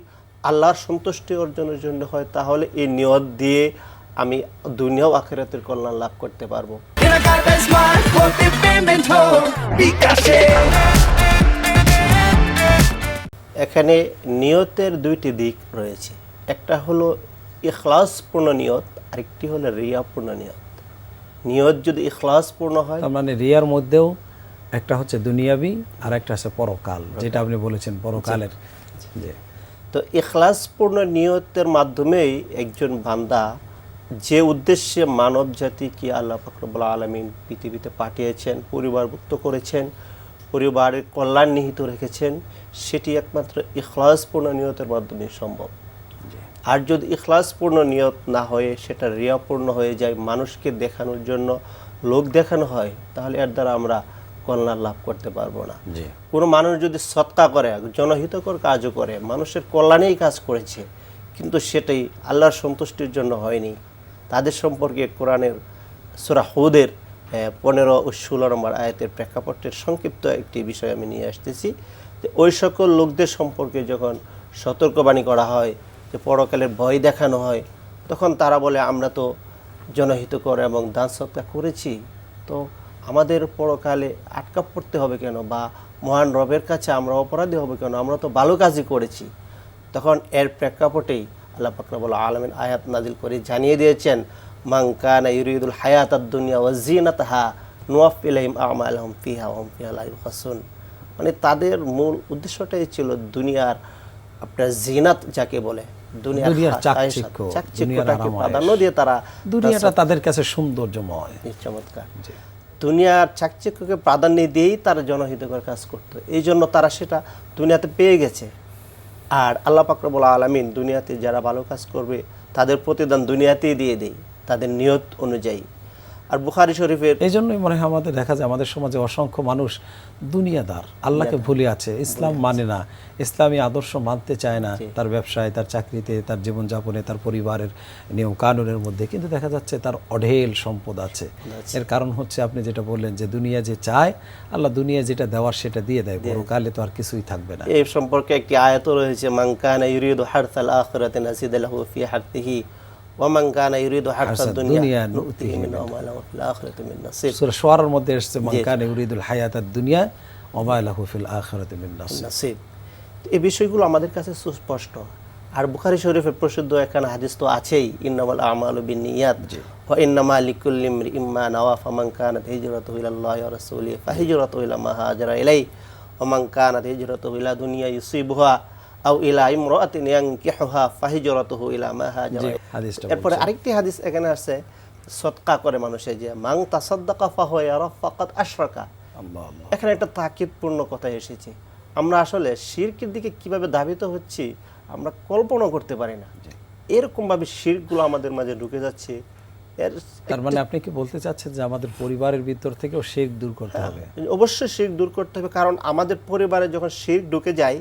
আল্লাহর সন্তুষ্টি অর্জনের জন্য হয়, তাহলে এই নিয়ত দিয়ে আমি দুনিয়া ও আখিরাতের কল্যাণ লাভ করতে পারবো। কেনাকাটা স্মার্ট হতে পেমেন্ট হোক বিকাশে। এখানে নিয়তের দুইটি দিক রয়েছে, একটা হলো ইখলাসপূর্ণ নিয়ত, আরেকটি হলো রিয়াপূর্ণ নিয়ত। নিয়ত যদি ইখলাসপূর্ণ হয়, তার মানে রিয়ার মধ্যেও একটা হচ্ছে দুনিয়াবি আর একটা আছে পরকাল, যেটা আপনি বলেছেন পরকালের। তো ইখলাসপূর্ণ নিয়তের মাধ্যমেই একজন বান্দা যে উদ্দেশ্যে মানব জাতিকে আল্লাহ পাক রব্বুল আলামিন পৃথিবীতে পাঠিয়েছেন, পরিবারভুক্ত করেছেন, পরিবারের কল্যাণ নিহিত রেখেছেন, সেটি একমাত্র ইখলাসপূর্ণ নিয়তের মাধ্যমে সম্ভব। আর যদি ইখলাসপূর্ণ নিয়ত না হয়ে সেটা রিয়াপূর্ণ হয়ে যায়, মানুষকে দেখানোর জন্য লোক দেখানো হয়, তাহলে এর দ্বারা আমরা কল্যাণ লাভ করতে পারবো না। কোনো মানুষ যদি সৎকা করে, জনহিতকর কাজও করে, মানুষের কল্যাণেই কাজ করেছে, কিন্তু সেটাই আল্লাহর সন্তুষ্টির জন্য হয়নি, তাদের সম্পর্কে কোরআনের সূরা হুদের 15 ও 16 নম্বর আয়াতের প্রেক্ষাপটের সংক্ষিপ্ত একটি বিষয় আমি নিয়ে আসতেছি। যে ওই সকল লোকদের সম্পর্কে যখন সতর্কবাণী করা হয়, যে পরকালের ভয় দেখানো হয়, তখন তারা বলে আমরা তো জনহিতকর এবং দান সৎকার করেছি, তো আমাদের পরকালে আটকা পড়তে হবে কেন, বা মহান রবের কাছে আমরা অপরাধী হবে কেন, আমরা তো ভালো কাজই করেছি। তখন এর প্রেক্ষাপটেই আল্লাহ পাক রব্বুল আলামিন আয়াত নাজিল করে জানিয়ে দিয়েছেন, মান কানা ইউরিদুল হায়াতাদ দুনিয়া ওয়া জিনাতাহা নুওয়াফি ইলাইহিম আমালুহুম ফিহা ওয়া হুম ফিহা লা ইউখাসুন। মানে তাদের মূল উদ্দেশ্যটাই ছিল দুনিয়ার আপনার জিনাত যাকে বলে, দুনিয়ার চাকচিক্যটাকে প্রাধান্য দিয়ে তারা দুনিয়াটা তাদের কাছে সৌন্দর্যময়। চমৎকার। দুনিয়ার চাকচিক্যকে প্রাধান্য দিয়েই তারা জনহিতকর কাজ করত, এই জন্য তারা সেটা দুনিয়াতে পেয়ে গেছে। আর আল্লাহ পাক রব্বুল আলামিন দুনিয়াতে যারা ভালো কাজ করবে তাদের প্রতিদান দুনিয়াতেই দিয়ে দেয় তাদের নিয়ত অনুযায়ী। আর বুখারী শরীফের এই জন্যই মনে হয় আমাদের দেখা যায় আমাদের সমাজে অসংখ্য মানুষ দুনিয়াদার, আল্লাহকে ভুলে আছে, ইসলাম মানে না, ইসলামী আদর্শ মানতে চায় না, তার ব্যবসায়, তার চাকরিতে, তার জীবনযাপনে, তার পরিবারের নিয়ম কানুনের মধ্যে, কিন্তু দেখা যাচ্ছে তার অঢেল সম্পদ আছে। এর কারণ হচ্ছে আপনি যেটা বললেন যে দুনিয়া যে চায়, আল্লাহ দুনিয়া যেটা দেওয়ার সেটা দিয়ে দেয়, পরকালে তো আর কিছুই থাকবে না। এই সম্পর্কে একটি আয়াত রয়েছে, মান কানা ইউরিদু হারসাল আখিরাতি নাজিদ লাহু ফি হারতিহি ওয়া মান কানা ইউরিদু হারসাদ দুনিয়া নুতিহি মিনহু মা লাহু ফিল আখিরাতি মিন নাসিব। সূরা শুআরার মধ্যে এসেছে মান কানা ইউরিদুল হায়াতাদ দুনিয়া ওয়া মা লাহু ফিল আখিরাতি মিন নাসিব। এই বিষয়গুলো আমাদের কাছে সুস্পষ্ট। আর বুখারী শরীফের প্রসিদ্ধ একখানা হাদিস তো আছেই, ইন্নামাল আমালু বিন্নিয়াত ওয়া ইন্নামা লিকুল্লি ইমরিইম মা নাওয়া ফামান কানাত হিজরাতুহু ইলাল্লাহি ওয়া রাসূলিহি ফাহিজরাতুহু ইলা মা হাজারা ইলাইহি ওয়া মান কানাত হিজরাতুহু ইলা দুনিয়া ইউসিবুহা আও ইলা ইমরাআতিন ইয়ানকিহুহা ফাহিজরাতুহু ইলা মা হাজারা। এরপরে আরেকটি হাদিস এখানে আছে, সদকা করে মানুষে যে মান তাসাদদাকা ফাহুয়া ইয়ারা ফাকাদ আশরাকা। এখানে একটা তাকিদপূর্ণ কথা এসেছে। আমরা আসলে শিরকের দিকে কিভাবে ধাবিত হচ্ছি আমরা কল্পনা করতে পারি না, এরকমভাবে শিরকগুলো আমাদের মাঝে ঢুকে যাচ্ছে। তার মানে আপনি কি বলতে চাচ্ছেন যে আমাদের পরিবারের ভিতর থেকেও শিরক দূর করতে হবে? অবশ্যই শিরক দূর করতে হবে, কারণ আমাদের পরিবারে যখন শিরক ঢুকে যায়,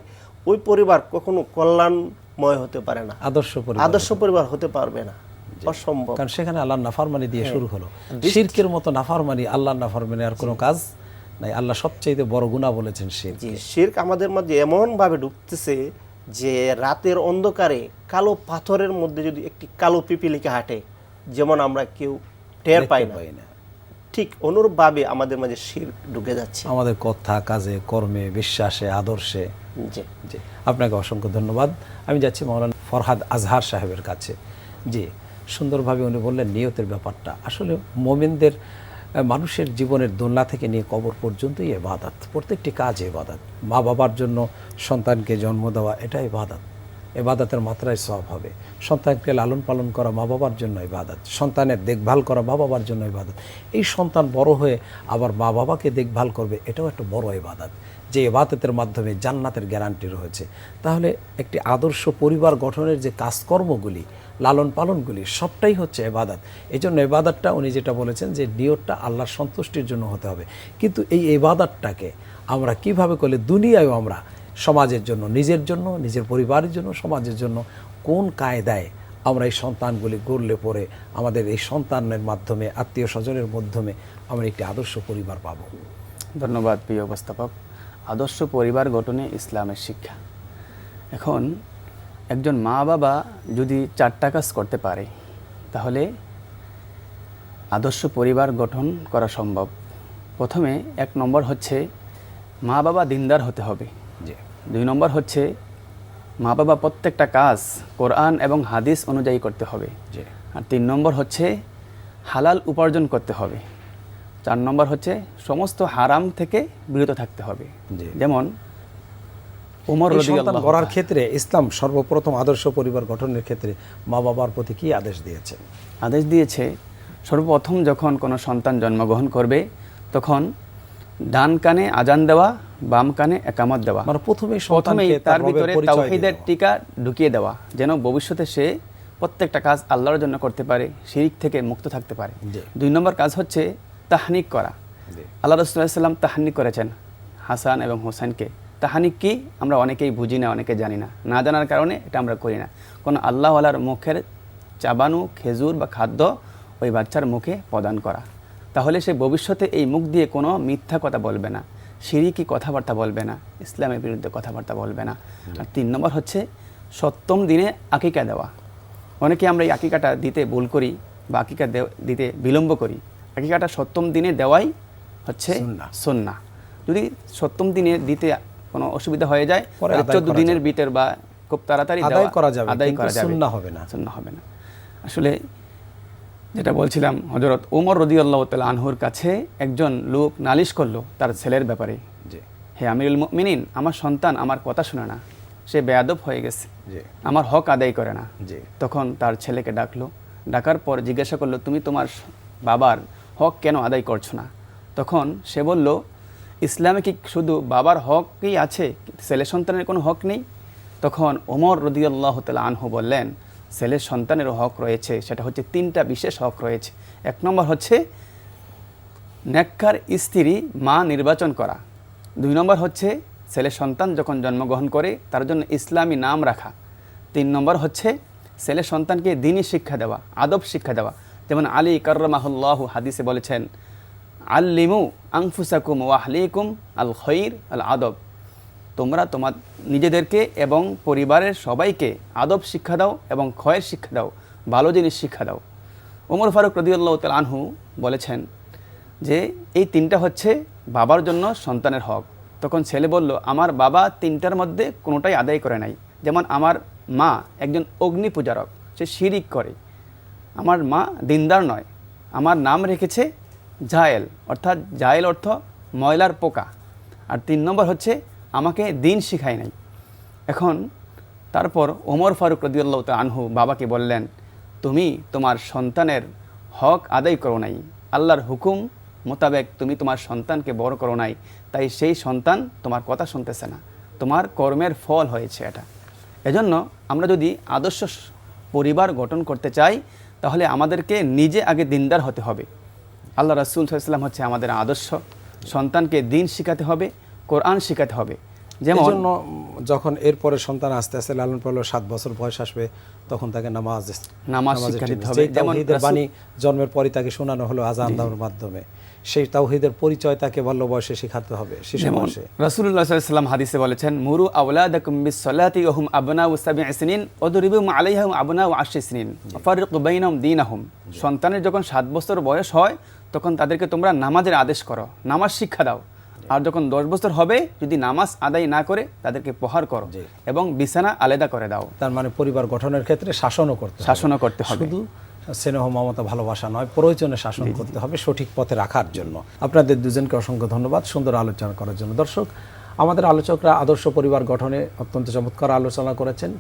ওই পরিবার কখনো কল্যাণময় হতে পারে না, আদর্শ পরিবার হতে পারবে না। অসম্ভব। কারণ সেখানে আল্লাহর নাফরমানি দিয়ে শুরু হলো। শিরকের মতো নাফরমানি, আল্লাহর নাফরমানি আর কোনো কাজ নাই। আল্লাহ সবচেয়ে বড় গুনাহ বলেছেন শিরক। জি, শিরক আমাদের মধ্যে এমন ভাবে ঢুকতেছে যে রাতের অন্ধকারে কালো পাথরের মধ্যে যদি একটি কালো পিপিলিকা হাঁটে, যেমন আমরা কেউ টের পাই না, ঠিক অনুরূপভাবে আমাদের মাঝে শিরক ঢুকে যাচ্ছে আমাদের কথা, কাজে, কর্মে, বিশ্বাসে, আদর্শে। জি জি, আপনাকে অসংখ্য ধন্যবাদ। আমি যাচ্ছি মাওলানা ফরহাদ আজহার সাহেবের কাছে। জি, সুন্দরভাবে উনি বললেন নিয়তের ব্যাপারটা। আসলে মোমিনদের মানুষের জীবনের দোলনা থেকে নিয়ে কবর পর্যন্তই ইবাদত, প্রত্যেকটি কাজ ইবাদত। মা বাবার জন্য সন্তানকে জন্ম দেওয়া এটা ইবাদত, ইবাদতের মাত্রায় সওয়াব হবে। সন্তানকে লালন পালন করা মা বাবার জন্য ইবাদত, সন্তানের দেখভাল করা মা বাবার জন্য ইবাদত। এই সন্তান বড় হয়ে আবার মা বাবাকে দেখভাল করবে, এটাও একটা বড় ইবাদত, যে ইবাদতের মাধ্যমে জান্নাতের গ্যারান্টি রয়েছে। তাহলে একটি আদর্শ পরিবার গঠনের যে কাজকর্মগুলি, লালন পালনগুলি, সবটাই হচ্ছে ইবাদত। এই জন্য ইবাদতটা উনি যেটা বলেছেন যে নিয়তটা আল্লাহর সন্তুষ্টির জন্য হতে হবে। কিন্তু এই ইবাদতটাকে আমরা কিভাবে করলে দুনিয়ায়ও আমরা সমাজের জন্য, নিজের জন্য, নিজের পরিবারের জন্য, সমাজের জন্য কোন কায়দায় আমরা এই সন্তানগুলি গড়লে পরে আমাদের এই সন্তানের মাধ্যমে, আত্মীয় স্বজনের মাধ্যমে আমরা একটি আদর্শ পরিবার পাব। ধন্যবাদ প্রিয় উপস্থাপক। আদর্শ পরিবার গঠনে ইসলামের শিক্ষা। এখন একজন মা বাবা যদি 4টা কাজ করতে পারে তাহলে আদর্শ পরিবার গঠন করা সম্ভব। প্রথমে 1 নম্বর হচ্ছে মা বাবা দিনদার হতে হবে। 2 নম্বর হচ্ছে মা বাবা প্রত্যেকটা কাজ কোরআন এবং হাদিস অনুযায়ী করতে হবে। আর 3 নম্বর হচ্ছে হালাল উপার্জন করতে হবে। 4 নম্বর হচ্ছে সমস্ত হারাম থেকে বিরত থাকতে হবে। যেমন ওমর রাদিয়াল্লাহু গড়ার ক্ষেত্রে ইসলাম সর্বপ্রথম আদর্শ পরিবার গঠনের ক্ষেত্রে মা বাবার প্রতি কি আদেশ দিয়েছে? আদেশ দিয়েছে সর্বপ্রথম যখন কোনো সন্তান জন্মগ্রহণ করবে তখন ডান কানে আজান দেওয়া, বাম কানে একামত দেওয়া, মানে প্রথমেই তার ভিতরে তাওহীদের টিকা ঢুকিয়ে দেওয়া, যেন ভবিষ্যতে সে প্রত্যেকটা কাজ আল্লাহর জন্য করতে পারে, শিরক থেকে মুক্ত থাকতে পারে। 2 নম্বর কাজ হচ্ছে তাহনিক করা। আল্লাহ রাসূলুল্লাহ সাল্লাল্লাহু আলাইহি ওয়াসাল্লাম তাহনিক করেছেন হাসান এবং হোসেনকে। তাহনিক কি আমরা অনেকেই বুঝি না, অনেকে জানি না, না জানার কারণে এটা আমরা করি না। কোনো আল্লাহওয়ালার মুখের চাবানো খেজুর বা খাদ্য ওই বাচ্চার মুখে প্রদান করা, তাহলে সে ভবিষ্যতে এই মুখ দিয়ে কোনো মিথ্যা কথা বলবে না, শিরকি কথাবার্তা বলবে না, ইসলামের বিরুদ্ধে কথাবার্তা বলবে না। আর 3 নম্বর হচ্ছে 7ম দিনে আকিকা দেওয়া। অনেকে আমরা এই আকিকাটা দিতে ভুল করি বা আকিকা দিতে বিলম্ব করি। আকিকাটা 7ম দিনে দেওয়াই হচ্ছে সুন্নাহ। যদি 7ম দিনে দিতে কোনো অসুবিধা হয়ে যায় 14 দিনের ভিতর বা খুব তাড়াতাড়ি আদায় করা যাবে, সুন্নাহ হবে না, সুন্নাহ হবে না। আসলে যেটা বলছিলাম, হযরত ওমর রাদিয়াল্লাহু তাআলা আনহুর কাছে একজন লোক নালিশ করলো তার ছেলের ব্যাপারে। হে আমিরুল মুমিনিন, আমার সন্তান আমার কথা শুনে না, সে বেয়াদব হয়ে গেছে, আমার হক আদায় করে না। তখন তার ছেলেকে ডাকলো, ডাকার পর জিজ্ঞাসা করলো, তুমি তোমার বাবার হক কেন আদায় করছো না? তখন সে বলল, ইসলামে কি শুধু বাবার হকই আছে, ছেলে সন্তানের কোনো হক নেই? তখন ওমর রাদিয়াল্লাহু তাআলা আনহু বললেন, ছেলের সন্তানেরও হক রয়েছে, সেটা হচ্ছে 3টা বিশেষ হক রয়েছে। 1 নম্বর হচ্ছে নেককার স্ত্রী মা নির্বাচন করা। 2 নম্বর হচ্ছে ছেলে সন্তান যখন জন্মগ্রহণ করে তার জন্য ইসলামী নাম রাখা। 3 নম্বর হচ্ছে ছেলে সন্তানকে দ্বীনি শিক্ষা দেওয়া, আদব শিক্ষা দেওয়া। যেমন আলী কাররামাহুল্লাহু হাদিসে বলেছেন, আল্লিমু আনফুসাকুম ওয়া আহলিকুম আল খৈর আল আদব। তোমরা তোমার নিজেদেরকে এবং পরিবারের সবাইকে আদব শিক্ষা দাও এবং খয়ের শিক্ষা দাও, ভালো জিনিস শিক্ষা দাও। ওমর ফারুক রাদিয়াল্লাহু তাআলা আনহু বলেছেন যে এই 3টা হচ্ছে বাবার জন্য সন্তানের হক। তখন ছেলে বলল, আমার বাবা 3টার মধ্যে কোনোটাই আদায় করে নাই। যেমন আমার মা একজন অগ্নি পূজারক, সে শিরিক করে। আমার মা দিনদার নয়, আমার নাম রেখেছে জায়েল, অর্থাৎ জায়েল অর্থ ময়লার পোকা। আর 3 নম্বর হচ্ছে আমাকে দিন শিখায় নাই। এখন তারপর ওমর ফারুক রাদিয়াল্লাহু তাআলা আনহু বাবাকে বললেন, তুমি তোমার সন্তানের হক আদায় করো নাই, আল্লাহর হুকুম মোতাবেক তুমি তোমার সন্তানকে বড় করো নাই, তাই সেই সন্তান তোমার কথা শুনতেছে না, তোমার কর্মের ফল হয়েছে এটা। এজন্য আমরা যদি আদর্শ পরিবার গঠন করতে চাই তাহলে আমাদেরকে নিজে আগে দিনদার হতে হবে। আল্লাহ রাসূল সাল্লাল্লাহু আলাইহি ওয়াসাল্লাম হচ্ছে আমাদের আদর্শ। সন্তানকে দিন শিখাতে হবে, কোরআন শিখাতে হবে। যেমন যখন এরপরে সন্তান আস্তে আস্তে লালন পালন 7 বছর বয়স আসবে তখন তাকে নামাজ নামাজে শিক্ষা দিতে টেনে- হবে। যেই তাওহীদের বাণী জন্মের পরই তাকে শোনানো হলো আযান দেওয়ার মাধ্যমে, সেই তাওহীদের পরিচয় তাকে বাল্য বয়সে শেখাতে হবে, শিশু যেমন বয়সে। রাসূলুল্লাহ সাল্লাল্লাহু আলাইহি ওয়াসাল্লাম হাদিসে বলেছেন, মুরু আওলাদাকুম বিস-সালাতি ওয়া হুম আবনাউ 7 সিনিন ওয়াদরিবুহুম আলাইহা ওয়া আবনাউ 10 সিনিন ফারিকু বাইনাহুম দীনাহুম। সন্তানের যখন 7 বছর বয়স হয় তখন তাদেরকে তোমরা নামাজের আদেশ করো, নামাজ শিক্ষা দাও। আর যখন 10 বছর হবে যদি নামাজ আদায় না করে তাদেরকে প্রহার করো এবং বিছানা আলাদা করে দাও। তার মানে পরিবার গঠনের ক্ষেত্রে শাসনও করতে হবে। শুধু স্নেহ মমতা ভালোবাসা নয়, প্রয়োজনে শাসন করতে হবে সঠিক পথে রাখার জন্য। আপনাদের দুজনকে অসংখ্য ধন্যবাদ সুন্দর আলোচনা করার জন্য। দর্শক, আমাদের আলোচকরা আদর্শ পরিবার গঠনে অত্যন্ত চমৎকার আলোচনা করেছেন।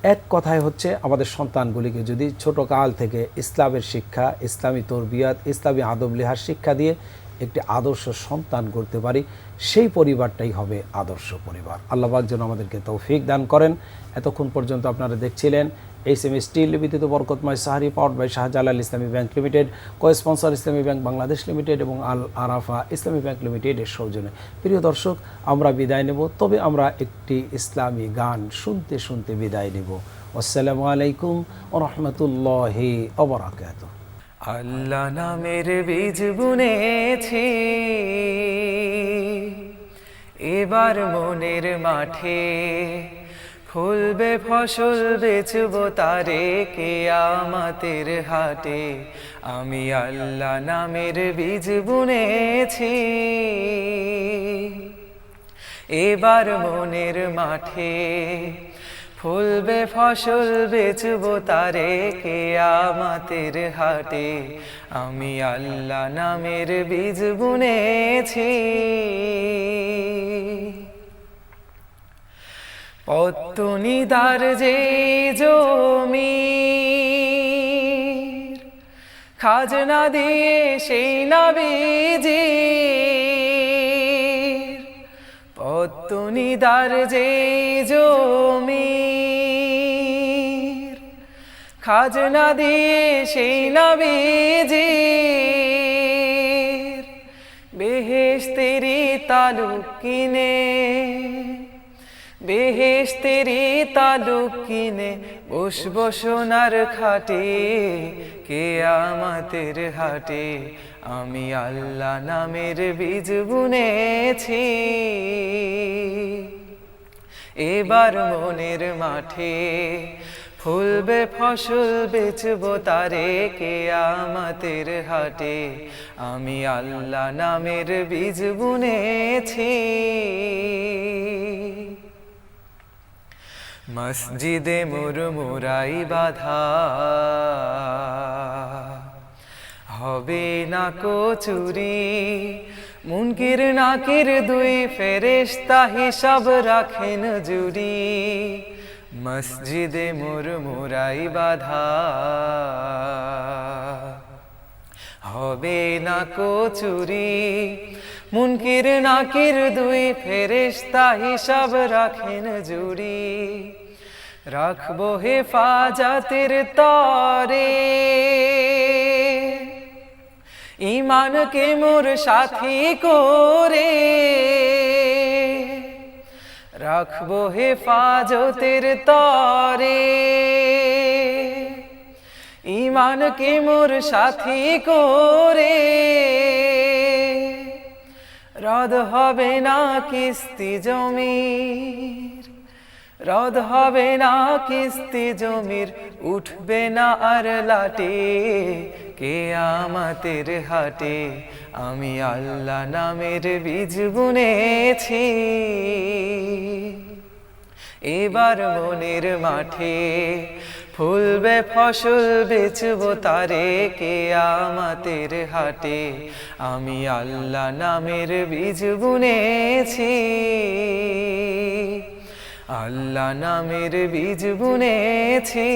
এক কথায় হচ্ছে, আমাদের সন্তানগুলিকে যদি ছোট কাল থেকে ইসলামের শিক্ষা, ইসলামী তরবিয়াত, ইসলামী আদব লিহাজ শিক্ষা দিয়ে একটি আদর্শ সন্তান করতে পারি, সেই পরিবারটাই হবে আদর্শ পরিবার। আল্লাহ পাক যেন আমাদেরকে তৌফিক দান করেন। এতক্ষণ পর্যন্ত আপনারা দেখছিলেন এইচএম স্টিল লিমিটেড বরকতময় sehri powered by Shahjalal Islami bank limited, co-sponsor Islami bank Bangladesh limited এবং আল আরাফা ইসলামী ব্যাংক লিমিটেডের সৌজন্যে। প্রিয় দর্শক, আমরা বিদায় নেব, তবে আমরা একটি ইসলামী গান শুনতে শুনতে বিদায় নেব। আসসালামু আলাইকুম ওয়া রাহমাতুল্লাহি ওয়া বারাকাতুহু। আল্লাহ নামের বীজ বুনেছি এবার মনের মাঠে, ফলবে ফসল বেচব তারে কিয়ামতের হাটে। আমি আল্লাহ নামের বীজ বুনেছি এবার মনের মাঠে, ফলবে ফসল বেচব তারে কিয়ামতের হাটে। আমি আল্লাহ নামের বীজ বুনেছি। পত্তনিদার যে জমি খাজনা দিয়ে সেই নবীজি, পত্তনিদার যে জমি খাজনা দিয়ে সেই নবীজি, বেহেশতেরি তালুক কিনে, বেহেশতেরি তালুক কিনে বসব সোনার খাটে কিয়ামতের হাটে। আমি আল্লাহ নামের বীজ বুনেছি এবার মনের মাঠে, ফুলবে ফসল বেচব তারে কিয়ামতের হাটে। আমি আল্লাহ নামের বীজ বুনেছি। মসজিদে মুরমুরাই বাধা হবে না কো চুরি, মুনকির নাকির দুই ফেরেশতা হিসাব রাখেন জুরি। মসজিদে মুরমুরাই বাধা হবে না কো চুরি, মুনকির নাকির দুই ফেরেশতা হিসাব রাখেন জুরি। রাখবো হেফাজতের তরে ঈমানকে মোর সাথী করে, রাখবো হেফাজতের তরে ঈমানকে মোর সাথী করে। রদ হবে না কিস্তি জমির, রদ হবে না কিস্তি জমির, উঠবে না আর লাটে কিয়ামতের হাটে। আমি আল্লাহ নামের বীজ বুনেছি এবার মনের মাঠে, ফুলবে ফসল বেচব তারে কিয়ামতের হাটে। আমি আল্লাহ নামের বীজ বুনেছি, আল্লাহ নামের বীজ বুনেছি,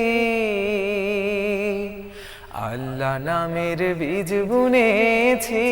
আল্লাহ নামের বীজ বুনেছি।